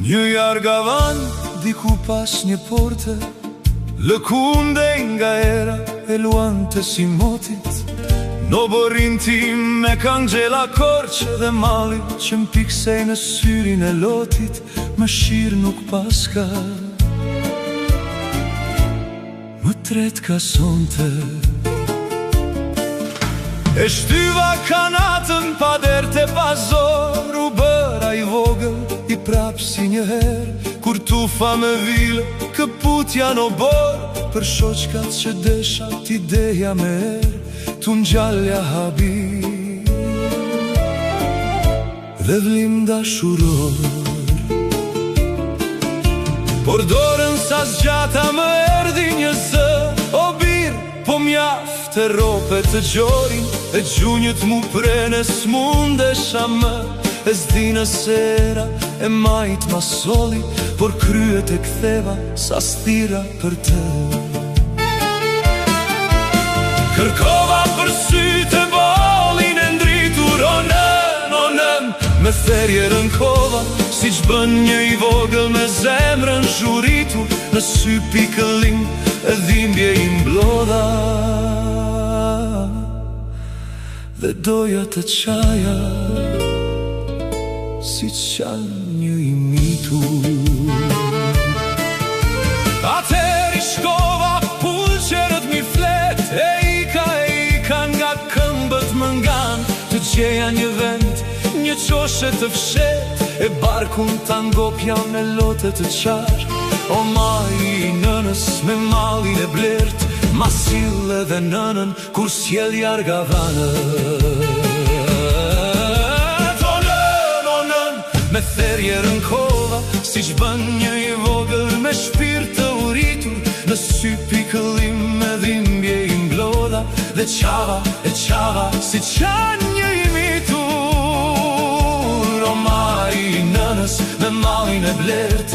Një jargavan diku pas një porte, lëkunde nga era e luante si motit. Në borin tim me kanë gjela korqe dhe mali që mpiksej në syrin e lotit, më shirë nuk paska. Më tret ka sonte, e shtyva kanatën pa derte pa zor, u bëra i vogël i prap si një herë, kur tufa me vile këputja në borë, për shoqkat që desha t'ideja me herë, t'u ngjallja habi dhe vlim dashuror. Por dorën sa zgjata më erdi një zë, o birë, po mjaft e rope të gjorin, e gjunjët mu prene s'mundesha më, e s'dina sera e majt ma soli, por kryet e ktheva sa stira për të. Kërkova për sytë e bolin e ndritur, o nën, me therje rënkova, si që bën një i vogël me zemrën zhuritur, në sy pikëllim e dhimbje i mblodha, dhe doja të qaja, si qan një i mitur. Atëri shkova, pulqerët mi flet, e ika nga këmbët më ngan, të gjeja një vend, një qoshe të fshet, e barkun tangopja me lote të qarë, o maj i nënës me malin e blert, ma sille dhe nënën kur s'jel jargavanët. O nën, me therje rënkova, si që bën një i vogël me shpirt të uritur, në sy pikëllim me dhimbje i mblodha, dhe qava, si qan një i mitur. O maj i nënës me malin e blert,